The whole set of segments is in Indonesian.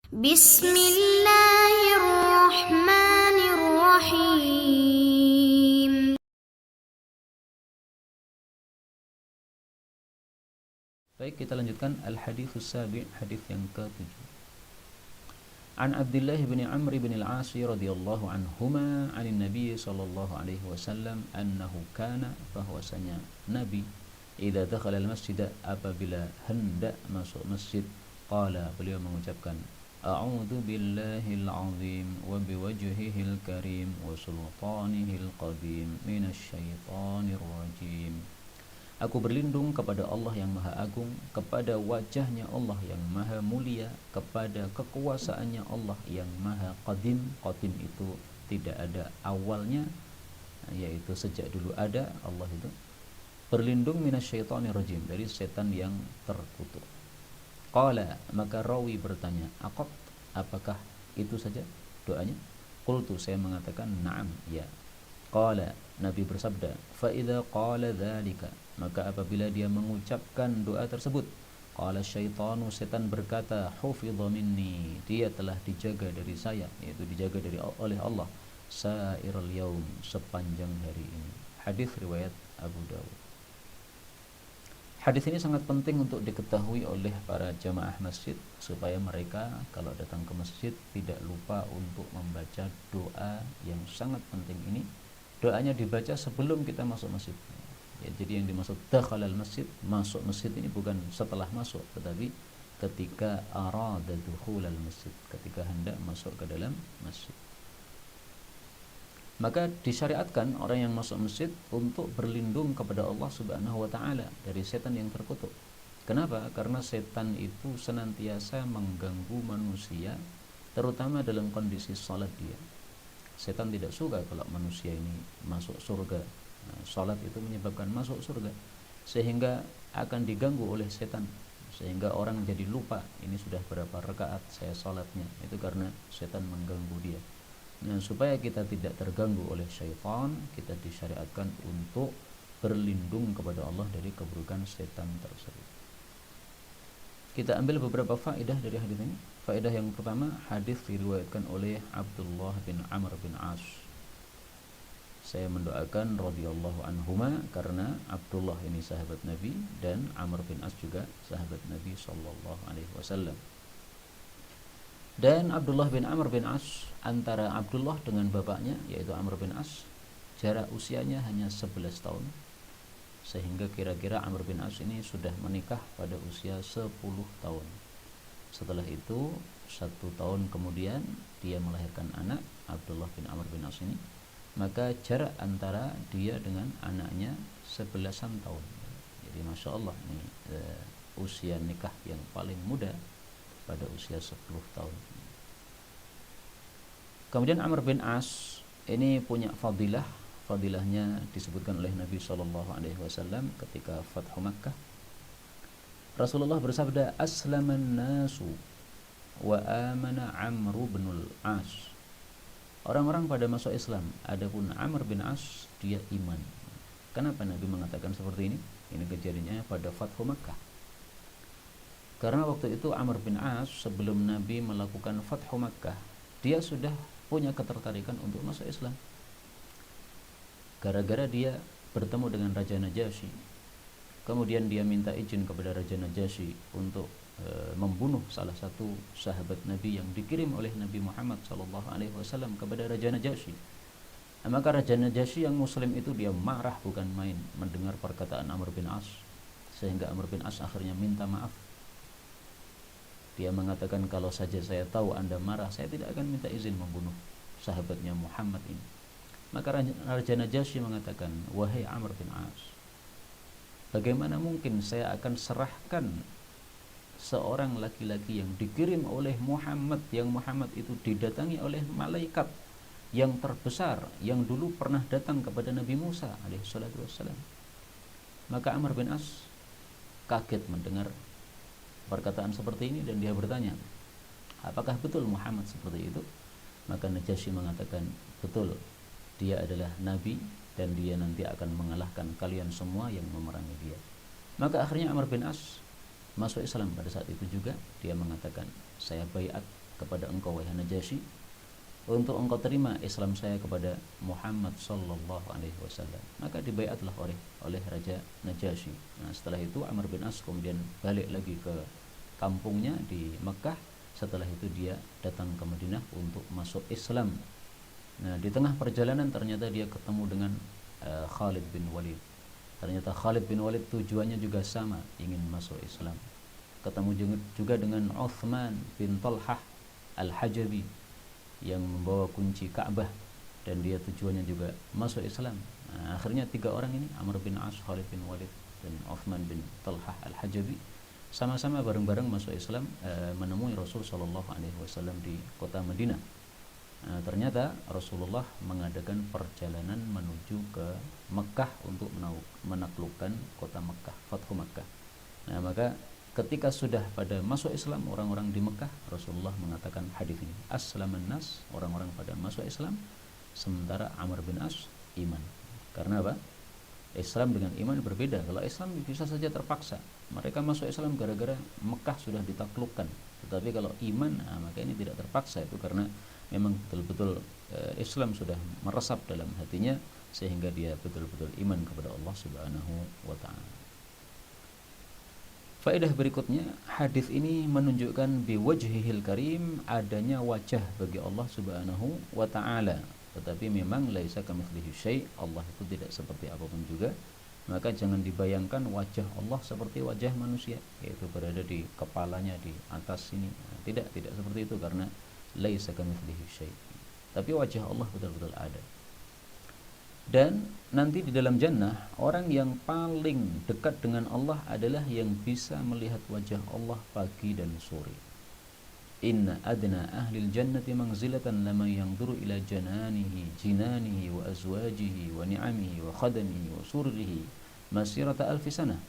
Bismillahirrahmanirrahim. Baik, kita lanjutkan al-haditsus sabi', hadis yang ke-7. An Abdullah bin Amr bin al-As radhiyallahu anhuma 'anil Nabi sallallahu alaihi wasallam annahu kana, bahwasanya Nabi idza dakhala al-masjid, apabila hendak masuk masjid, qala, beliau mengucapkan, a'udzu billahil azim wa biwajhihil karim wa sultanihil qadim minasyaitonir rajim. Aku berlindung kepada Allah yang Maha Agung, kepada wajahnya Allah yang Maha Mulia, kepada kekuasaannya Allah yang Maha Qadim. Qadim itu tidak ada awalnya, yaitu sejak dulu ada Allah itu. Berlindung minasyaitonir rajim, dari setan yang terkutuk. Qala, maka rawi bertanya, aqat, apakah itu saja doanya? Qultu, saya mengatakan, na'am, ya. Qala, Nabi bersabda, fa idza qala dzalika, maka apabila dia mengucapkan doa tersebut, qala syaitanu, setan berkata, hufidha minni, dia telah dijaga dari saya, yaitu dijaga oleh Allah, sairul yaum, sepanjang hari ini. Hadis riwayat Abu Dawud. Hadis ini sangat penting untuk diketahui oleh para jamaah masjid, supaya mereka kalau datang ke masjid tidak lupa untuk membaca doa yang sangat penting ini. Doanya dibaca sebelum kita masuk masjid. Ya, jadi yang dimaksud dakhalal masjid, masuk masjid ini bukan setelah masuk, tetapi ketika arada dukhulal masjid, ketika hendak masuk ke dalam masjid. Maka disyariatkan orang yang masuk masjid untuk berlindung kepada Allah Subhanahu wa taala dari setan yang terkutuk. Kenapa? Karena setan itu senantiasa mengganggu manusia, terutama dalam kondisi salat dia. Setan tidak suka kalau manusia ini masuk surga. Nah, salat itu menyebabkan masuk surga, sehingga akan diganggu oleh setan, sehingga orang jadi lupa ini sudah berapa rakaat saya salatnya. Itu karena setan mengganggu dia. Nah, supaya kita tidak terganggu oleh syaitan, kita disyariatkan untuk berlindung kepada Allah dari keburukan setan tersebut. Kita ambil beberapa faedah dari hadis ini. Faedah yang pertama, hadis diriwayatkan oleh Abdullah bin Amr bin As. Saya mendoakan radhiyallahu anhuma, karena Abdullah ini sahabat Nabi dan Amr bin As juga sahabat Nabi sallallahu alaihi wasallam. Dan Abdullah bin Amr bin As, antara Abdullah dengan bapaknya yaitu Amr bin As, jarak usianya hanya 11 tahun. Sehingga kira-kira Amr bin As ini sudah menikah pada usia 10 tahun. Setelah itu 1 tahun kemudian dia melahirkan anak, Abdullah bin Amr bin As ini. Maka jarak antara dia dengan anaknya 11-an tahun. Jadi Masya Allah, ini usia nikah yang paling muda pada usia 10 tahun. Kemudian Amr bin As ini punya fadilah. Fadilahnya disebutkan oleh Nabi SAW ketika Fathu Makkah. Rasulullah bersabda, aslaman nasu wa amana Amr bin As. Orang-orang pada masuk Islam, adapun Amr bin As dia iman. Kenapa Nabi mengatakan seperti ini? Ini kejadiannya pada Fathu Makkah. Karena waktu itu Amr bin As sebelum Nabi melakukan Fathu Makkah, dia sudah punya ketertarikan untuk masuk Islam. Gara-gara dia bertemu dengan Raja Najasyi. Kemudian dia minta izin kepada Raja Najasyi untuk membunuh salah satu sahabat Nabi yang dikirim oleh Nabi Muhammad SAW kepada Raja Najasyi. Maka Raja Najasyi yang muslim itu dia marah bukan main mendengar perkataan Amr bin As, sehingga Amr bin As akhirnya minta maaf. Dia mengatakan, kalau saja saya tahu Anda marah, saya tidak akan minta izin membunuh sahabatnya Muhammad ini. Maka Raja Najasyi mengatakan, wahai Amr bin As, bagaimana mungkin saya akan serahkan seorang laki-laki yang dikirim oleh Muhammad, yang Muhammad itu didatangi oleh malaikat yang terbesar, yang dulu pernah datang kepada Nabi Musa alaihissalatu wassalam. Maka Amr bin As kaget mendengar perkataan seperti ini, dan dia bertanya, apakah betul Muhammad seperti itu? Maka Najasyi mengatakan, betul, dia adalah Nabi dan dia nanti akan mengalahkan kalian semua yang memerangi dia. Maka akhirnya Amr bin As masuk Islam pada saat itu juga. Dia mengatakan, saya baiat kepada engkau wahai Najasyi, untuk engkau terima Islam saya kepada Muhammad sallallahu alaihi wasallam. Maka dibaiatlah oleh Raja Najasyi. Nah, setelah itu Amr bin As kemudian balik lagi ke kampungnya di Mekah. Setelah itu dia datang ke Madinah untuk masuk Islam. Nah, di tengah perjalanan ternyata dia ketemu dengan Khalid bin Walid. Ternyata Khalid bin Walid tujuannya juga sama, ingin masuk Islam. Ketemu juga dengan Uthman bin Talhah Al-Hajabi yang membawa kunci Ka'bah, dan dia tujuannya juga masuk Islam. Nah, akhirnya 3 orang ini, Amr bin As, Khalid bin Walid, dan Uthman bin Talhah Al-Hajabi, sama-sama bareng-bareng masuk Islam, menemui Rasul Shallallahu Alaihi Wasallam di kota Madinah. Nah, ternyata Rasulullah mengadakan perjalanan menuju ke Mekah untuk menaklukkan kota Mekah, Fathu Mekah. Nah, maka ketika sudah pada masuk Islam orang-orang di Mekah, Rasulullah mengatakan hadis ini, aslaman nas, orang-orang pada masuk Islam, sementara Amr bin As iman. Karena apa? Islam dengan iman berbeda. Kalau Islam bisa saja terpaksa, mereka masuk Islam gara-gara Mekah sudah ditaklukkan. Tetapi kalau iman, maka ini tidak terpaksa, itu karena memang betul-betul Islam sudah meresap dalam hatinya, sehingga dia betul-betul iman kepada Allah Subhanahu wa ta'ala. Faedah berikutnya, hadis ini menunjukkan biwajhihil karim, adanya wajah bagi Allah Subhanahu wa ta'ala. Tetapi memang laisa kamitslihi syai', Allah itu tidak seperti apapun juga. Maka jangan dibayangkan wajah Allah seperti wajah manusia, yaitu berada di kepalanya di atas sini. Tidak seperti itu, karena laisa kamitslihi syai'. Tapi wajah Allah betul-betul ada. Dan nanti di dalam jannah, orang yang paling dekat dengan Allah adalah yang bisa melihat wajah Allah pagi dan sore. Inna adna ahlil jannati manzilatan lama yanzuru ila jinanihi wa azwajihi wa ni'amihi wa khadamihi wa surrihi masirata alfi sanah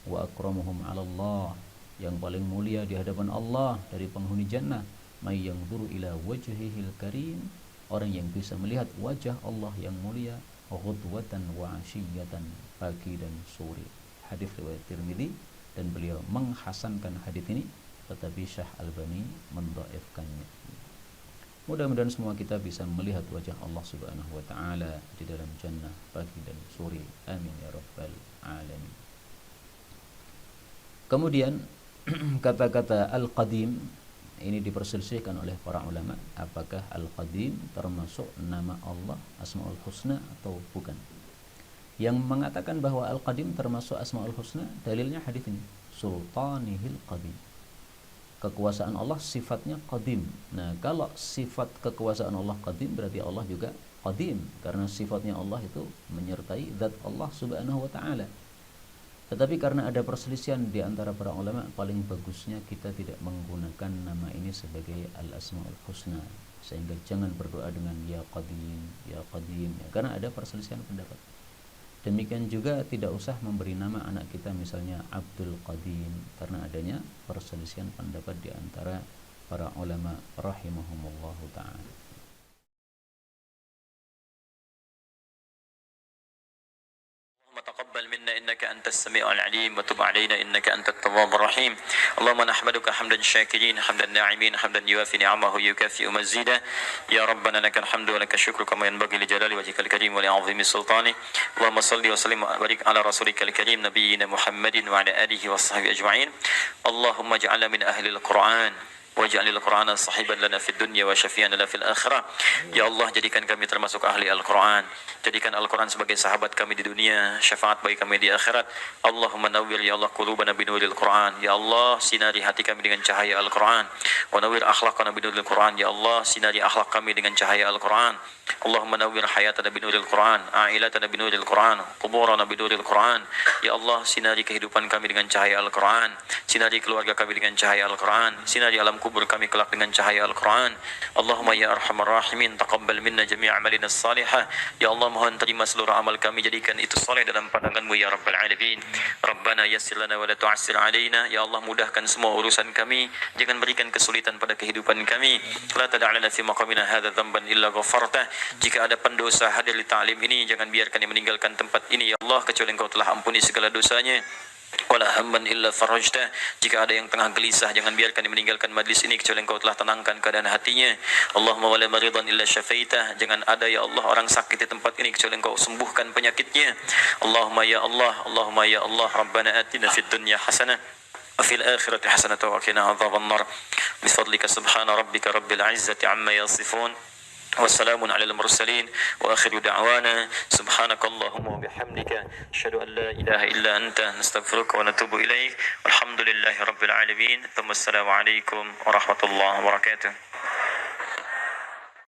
wa akramuhum 'ala Allah. Yang paling mulia di hadapan Allah dari penghuni jannah, may yanzuru ila wajhihil karim, orang yang bisa melihat wajah Allah yang mulia, ghudwatan wa 'ashiyatan, pagi dan sore. Hadis riwayat Tirmidzi, dan beliau menghasankan hadis ini, tetapi Syekh Albani mendhaifkannya. Mudah-mudahan semua kita bisa melihat wajah Allah Subhanahu wa ta'ala di dalam jannah pagi dan sore. Amin ya rabbal alamin. Kemudian kata-kata Al-Qadim ini diperselisihkan oleh para ulama, apakah Al-Qadim termasuk nama Allah Asmaul Husna atau bukan. Yang mengatakan bahwa Al-Qadim termasuk Asmaul Husna, dalilnya hadis ini, Sultanihil Qadim. Kekuasaan Allah sifatnya qadim. Nah, kalau sifat kekuasaan Allah qadim, berarti Allah juga qadim, karena sifatnya Allah itu menyertai zat Allah Subhanahu wa ta'ala. Tetapi karena ada perselisihan di antara para ulama, paling bagusnya kita tidak menggunakan nama ini sebagai Al-Asmaul Husna, sehingga jangan berdoa dengan ya qadim, ya qadim, ya, karena ada perselisihan pendapat. Demikian juga tidak usah memberi nama anak kita misalnya Abdul Qadim, karena adanya perselisihan pendapat di antara para ulama rahimahumullahu ta'ala. تقبل منا إنك أنت السميع العليم وتب علينا إنك أنت التواب الرحيم. اللهم نحمدك حمدا شاكرين حمدا ناعمين حمدا يوافي نعمه يكافئ مزيدا. يا ربنا لك الحمد ولك الشكر كما ينبغي لجلال وجهك الكريم ولعظيم سلطانه. اللهم صل وسلم وبارك على رسولك الكريم نبينا محمد وعلى آله وصحبه أجمعين. اللهم اجعلنا من أهل القرآن waj'alil Qur'ana sahiban lana fid dunya wa syafi'an lana fil akhirah. Ya Allah, jadikan kami termasuk ahli Al-Qur'an. Jadikan Al-Qur'an sebagai sahabat kami di dunia, syafaat bagi kami di akhirat. Allahumma nawwir ya Allah qulubana binuril Qur'an. Ya Allah, sinari hati kami dengan cahaya Al-Qur'an. Wa nawwir akhlaqana binuril Qur'an. Ya Allah, sinari akhlak kami dengan cahaya Al-Qur'an. Allahumma nawwir hayatana binuril Qur'an, a'ilatana binuril Qur'an, quburana binuril Qur'an. Ya Allah, sinari kehidupan kami dengan cahaya Al-Qur'an. Sinari keluarga kami dengan cahaya Al-Qur'an. Sinari alam kubur kami kelak dengan cahaya Al-Quran. Allahumma ya arhamar rahimin, taqabbal minna jami' amalina salihah. Ya Allah, mohon terima seluruh amal kami, jadikan itu soleh dalam pandangan-Mu ya Rabbal Alamin. Rabbana yassir lana wa la tu'assir alaina. Ya Allah, mudahkan semua urusan kami, jangan berikan kesulitan pada kehidupan kami. La tada'lana fi maqamina hadha dhanban illa ghafartah. Jika ada pendosa hadir di ta'lim ini, jangan biarkan dia meninggalkan tempat ini ya Allah, kecuali Engkau telah ampuni segala dosanya. wala hamman illa farajtah. Jika ada yang tengah gelisah, jangan biarkan dia meninggalkan majlis ini kecuali engkau telah tenangkan keadaan hatinya. Allahumma wala maridan illa syafaitah. Jangan ada ya Allah orang sakit di tempat ini kecuali engkau sembuhkan penyakitnya. Allahumma ya Allah, Allahumma ya Allah, Rabbana atina fid dunya hasanah wa fil akhirati hasanah wa qina adzabannar. Bifadlika subhana rabbika rabbil izzati amma yasifun. والسلام على المرسلين وآخر دعوانا سبحانك اللهم وبحمدك أشهد أن لا إله إلا أنت نستغفرك ونتوب إليك والحمد لله رب العالمين ثم السلام عليكم ورحمة الله وبركاته.